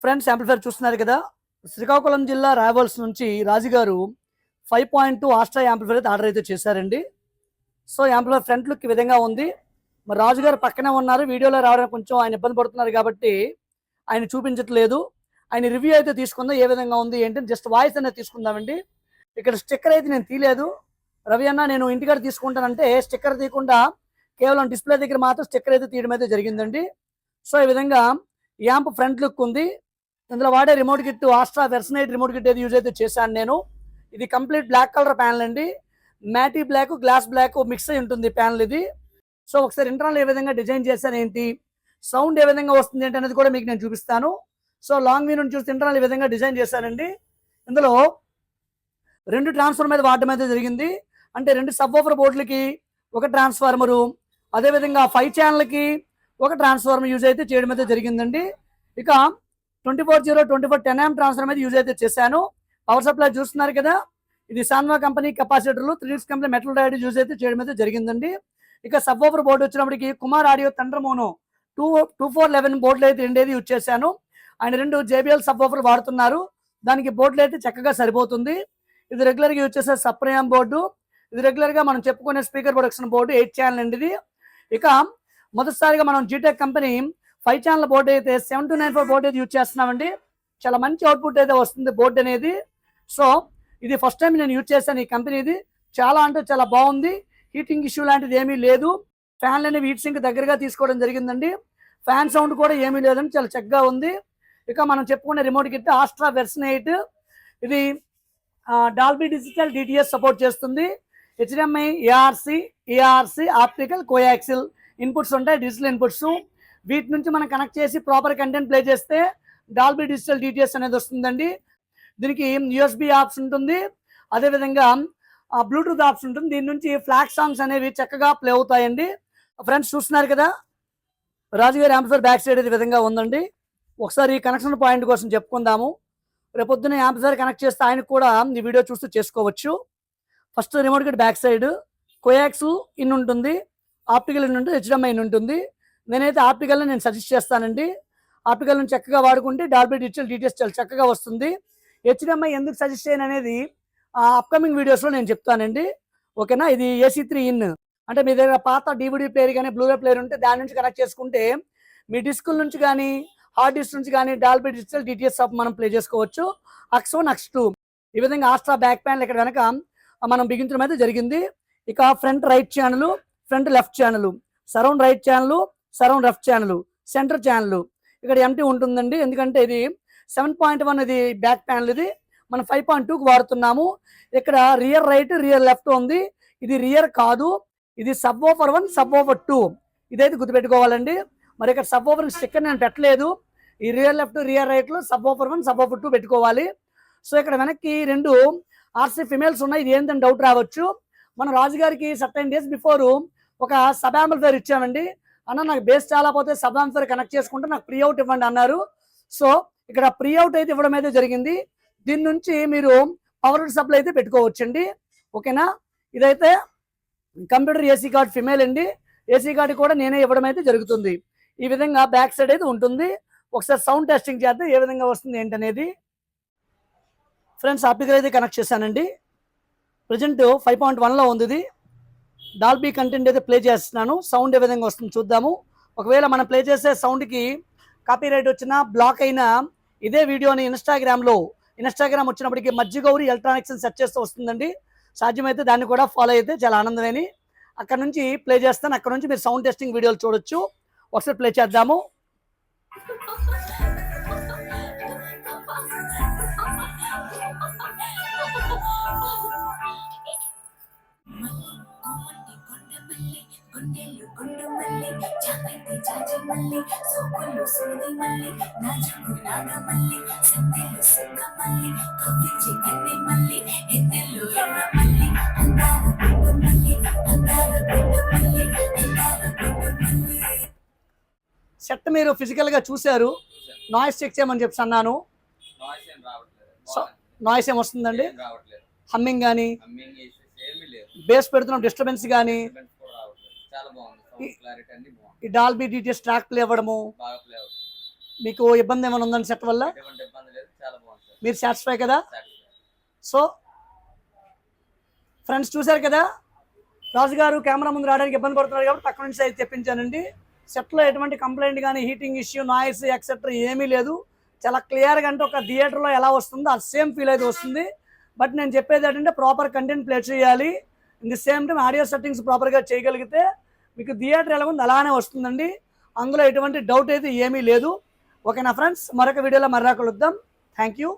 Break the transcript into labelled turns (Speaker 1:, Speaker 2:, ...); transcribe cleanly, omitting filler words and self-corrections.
Speaker 1: Friends amplifier చూస్తున్నారు కదా, శ్రీకాకుళం జిల్లా రాయవల్స్ నుంచి రాజుగారు 5.2 ఆస్ట్రా యాంప్లిఫైర్ ఆర్డర్ అయితే చేశారండి. సో యాంప్లిఫైర్ ఫ్రంట్ లుక్ ఈ విధంగా ఉంది. మరి రాజుగారు పక్కనే ఉన్నారు, వీడియోలో రావడానికి కొంచెం ఆయన ఇబ్బంది పడుతున్నారు కాబట్టి ఆయన చూపించట్లేదు. ఆయన రివ్యూ అయితే తీసుకుందాం, ఏ విధంగా ఉంది ఏంటి జస్ట్ వాయిస్ అనేది తీసుకుందామండి. ఇక్కడ స్టిక్కర్ అయితే నేను తీయలేదు. రవి అన్న నేను ఇంటికాడ తీసుకుంటానంటే స్టిక్కర్ తీయకుండా కేవలం డిస్ప్లే దగ్గర మాత్రం స్టిక్కర్ అయితే తీయడం అయితే జరిగిందండి. సో ఈ విధంగా యాంప్ ఫ్రంట్ లుక్ ఉంది. ఇందులో వాడే remote kit Astra version 8 remote kit అయితే యూజ్ అయితే చేశాను నేను. ఇది కంప్లీట్ బ్లాక్ కలర్ ప్యానల్ అండి, matte black glass black mix అయి ఉంటుంది ప్యానల్ ఇది. సో ఒకసారి ఇంటర్నల్ ఏ విధంగా డిజైన్ చేశాను ఏంటి, సౌండ్ ఏ విధంగా వస్తుంది ఏంటి అనేది కూడా మీకు నేను చూపిస్తాను. సో లాంగ్ వ్యూ నుంచి చూస్తే ఇంటర్నల్ ఈ విధంగా డిజైన్ చేశానండి. ఇందులో 2 ట్రాన్స్ఫార్మర్ మీద వాడడం అయితే జరిగింది. అంటే 2 సబ్ వూఫర్ బోర్డులకి ఒక ట్రాన్స్ఫార్మరు, అదేవిధంగా 5 ఛానల్కి ఒక ట్రాన్స్ఫార్మర్ యూజ్ అయితే చేయడం అయితే జరిగిందండి. ఇక 24-10 ట్రాన్స్ఫార్మర్ అయితే యూజ్ అయితే చేశాను. పవర్ సప్లై చూస్తున్నారు కదా, ఇది సాన్వా కంపెనీ కెపాసిటర్లు 3 కంపెనీ మెటల్ డయోడ్ యూజ్ అయితే చేయడం అయితే జరిగిందండి. ఇక సబ్ వూఫర్ బోర్డు వచ్చినప్పటికి కుమార్ ఆడియో థండర్ మోనో 2411 బోర్డులు అయితే 2 యూజ్ చేశాను. ఆయన 2 JBL సబ్ వూఫర్లు వాడుతున్నారు, దానికి బోర్డులు అయితే చక్కగా సరిపోతుంది. ఇది రెగ్యులర్గా యూజ్ చేసే సప్రయాం బోర్డు, ఇది రెగ్యులర్గా మనం చెప్పుకునే స్పీకర్ ప్రొడక్షన్ బోర్డు 8 ఛానల్ అండి ఇది. ఇక మొదటిసారిగా మనం జీటెక్ కంపెనీ 5 ఛానల్ బోర్డు అయితే 7294 బోర్డు అయితే యూజ్ చేస్తున్నామండి. చాలా మంచి అవుట్పుట్ అయితే వస్తుంది బోర్డు అనేది. సో ఇది ఫస్ట్ టైం నేను యూజ్ చేశాను ఈ కంపెనీది. చాలా అంటే చాలా బాగుంది, హీటింగ్ ఇష్యూ లాంటిది ఏమీ లేదు. ఫ్యాన్లు అనేవి హీట్ సింక్ దగ్గరగా తీసుకోవడం జరిగిందండి. ఫ్యాన్ సౌండ్ కూడా ఏమీ లేదండి, చాలా చక్కగా ఉంది. ఇక మనం చెప్పుకునే రిమోట్ కిట్ ఆస్ట్రా వెర్షన్ 8, ఇది డాల్బీ డిజిటల్ DTS సపోర్ట్ చేస్తుంది. HDMI ARC optical coaxial inputs ఉంటాయి, డిజిటల్ ఇన్పుట్స్. వీటి నుంచి మనం కనెక్ట్ చేసి ప్రాపర్ కంటెంట్ ప్లే చేస్తే డాల్బీ డిజిటల్ DTS అనేది వస్తుందండి. దీనికి USB ఆప్షన్ ఉంటుంది, అదేవిధంగా బ్లూటూత్ ఆప్షన్ ఉంటుంది. దీని నుంచి ఫ్లాగ్ సాంగ్స్ అనేవి చక్కగా ప్లే అవుతాయండి. ఫ్రెండ్స్ చూస్తున్నారు కదా, రాజుగారి యాంప్లిఫైర్ బ్యాక్ సైడ్ ఈ విధంగా ఉందండి. ఒకసారి కనెక్షన్ పాయింట్ కోసం చెప్పుకుందాము. రేపొద్దున యాంప్లిఫైర్ కనెక్ట్ చేస్తే ఆయనకు కూడా ఈ వీడియో చూస్తూ చేసుకోవచ్చు. First remote kit back side coax in ఉంటుంది, ఆప్టికల్ ఇన్ ఉంటుంది, HDMI ఇన్ ఉంటుంది. నేనైతే ఆప్టికల్ని నేను సజెస్ట్ చేస్తానండి. ఆప్టికల్ నుంచి చక్కగా వాడుకుంటే డాల్బీ డిజిటల్ DTS చాలా చక్కగా వస్తుంది. HDMI ఎందుకు సజెస్ట్ చేయను అనేది అప్కమింగ్ వీడియోస్లో నేను చెప్తానండి, ఓకేనా. ఇది AC3 ఇన్ అంటే మీ దగ్గర పాత DVD ప్లేయర్ కానీ బ్లూరే ప్లేయర్ ఉంటే దాని నుంచి కనెక్ట్ చేసుకుంటే మీ డిస్కుల నుంచి కానీ హార్డ్ డిస్క్ నుంచి కానీ డాల్బీ డిజిటల్ DTS మనం ప్లే చేసుకోవచ్చు. AX1 AX2 ఈ విధంగా ఆస్ట్రా బ్యాక్ ప్యానల్ ఇక్కడ వెనక మనం బిగించడం అయితే జరిగింది. ఇక front right channel, front left channel, surround right channel, surround left channel, centre channel ఇక్కడ ఎంటీ ఉంటుందండి. ఎందుకంటే ఇది 7.1 ఇది బ్యాక్ ప్యానల్, ఇది మనం 5.2కి వాడుతున్నాము. ఇక్కడ రియర్ రైట్ రియర్ లెఫ్ట్ ఉంది, ఇది రియర్ కాదు, ఇది సబ్ వూఫర్ 1 సబ్ వూఫర్ 2 ఇదైతే గుర్తుపెట్టుకోవాలండి. మరి ఇక్కడ సబ్ వూఫర్ స్టిక్కర్ నేను పెట్టలేదు, ఈ రియర్ లెఫ్ట్ రియర్ రైట్ లో సబ్ వూఫర్ 1 సబ్ వూఫర్ 2 పెట్టుకోవాలి. సో ఇక్కడ వెనక్కి 2 RC ఫిమేల్స్ ఉన్నాయి, ఇది ఏంటని డౌట్ రావచ్చు. మనం రాజుగారికి సర్టైన్ డేస్ బిఫోర్ ఒక సబ్ యాంప్లిఫైర్ ఇచ్చామండి. అన్న నాకు బేస్ చాలా పోతే సబ్ యాంప్లిఫైర్ కనెక్ట్ చేసుకుంటే నాకు ప్రీ అవుట్ ఇవ్వండి అన్నారు. సో ఇక్కడ ప్రీ అవుట్ అయితే ఇవ్వడం అయితే జరిగింది. దీని నుంచి మీరు పవర్ సప్లై అయితే పెట్టుకోవచ్చండి, ఓకేనా. ఇదైతే కంప్యూటర్ AC కార్డ్ ఫిమేల్ అండి, AC కార్డు కూడా నేనే ఇవ్వడం అయితే జరుగుతుంది. ఈ విధంగా బ్యాక్ సైడ్ అయితే ఉంటుంది. ఒకసారి సౌండ్ టెస్టింగ్ చేద్దాం ఏ విధంగా వస్తుంది ఏంటనేది. ఫ్రెండ్స్ ఆప్టికల్ అయితే కనెక్ట్ చేశానండి. ప్రజెంట్ 5.1లో ఉంది, ఇది డాల్బీ కంటెంట్ అయితే ప్లే చేస్తున్నాను. సౌండ్ ఏ విధంగా వస్తుంది చూద్దాము. ఒకవేళ మనం ప్లే చేసే సౌండ్కి కాపీ రైట్ వచ్చినా బ్లాక్ అయినా ఇదే వీడియోని ఇన్స్టాగ్రామ్ వచ్చినప్పటికీ మజ్జిగౌరి ఎలక్ట్రానిక్స్ అని సెర్చ్ చేస్తూ వస్తుందండి. సాధ్యమైతే దాన్ని కూడా ఫాలో అయితే చాలా ఆనందమని అక్కడ నుంచి ప్లే చేస్తాను. అక్కడ నుంచి మీరు సౌండ్ టెస్టింగ్ వీడియోలు చూడొచ్చు. ఒకసారి ప్లే చేద్దాము. సెట్ మీరు ఫిజికల్ గా చూసారు, నాయిస్ చెక్ చేయమని చెప్పి అన్నాను. నాయిస్ ఏం వస్తుందండి, హమ్మింగ్ కానీ బేస్ పెడుతున్నాం డిస్టర్బెన్స్ కానీ ఈ డాల్బీ DTS ట్రాక్ ప్లే అవ్వడము మీకు ఇబ్బంది ఏమైనా ఉందండి సెట్ వల్ల?
Speaker 2: ఎటువంటి ఇబ్బంది లేదు, చాలా బాగుంది సార్.
Speaker 1: మీరు సాటిస్ఫై కదా?
Speaker 2: సాటిస్ఫై.
Speaker 1: సో ఫ్రెండ్స్ చూశారు కదా, రాజు గారు కెమెరా ముందు రావడానికి ఇబ్బంది పడుతున్నారు కాబట్టి పక్క నుంచి అయితే తెప్పించానండి. సెట్లో ఎటువంటి కంప్లైంట్ కానీ హీటింగ్ ఇష్యూ నాయిస్ ఎక్సెట్రా ఏమీ లేదు. చాలా క్లియర్గా అంటే ఒక థియేటర్లో ఎలా వస్తుందో ఆ సేమ్ ఫీల్ అయితే వస్తుంది. బట్ నేను చెప్పేది ఏంటంటే ప్రాపర్ కంటెంట్ ప్లే చేయాలి, in the same time audio settings ప్రాపర్గా చేయగలిగితే మీకు థియేటర్ ఎలా ఉంది అలానే వస్తుందండి. అందులో ఎటువంటి డౌట్ అయితే ఏమీ లేదు. ఓకేనా ఫ్రెండ్స్, మరొక వీడియోలో మర్రా కలుద్దాం. Thank you.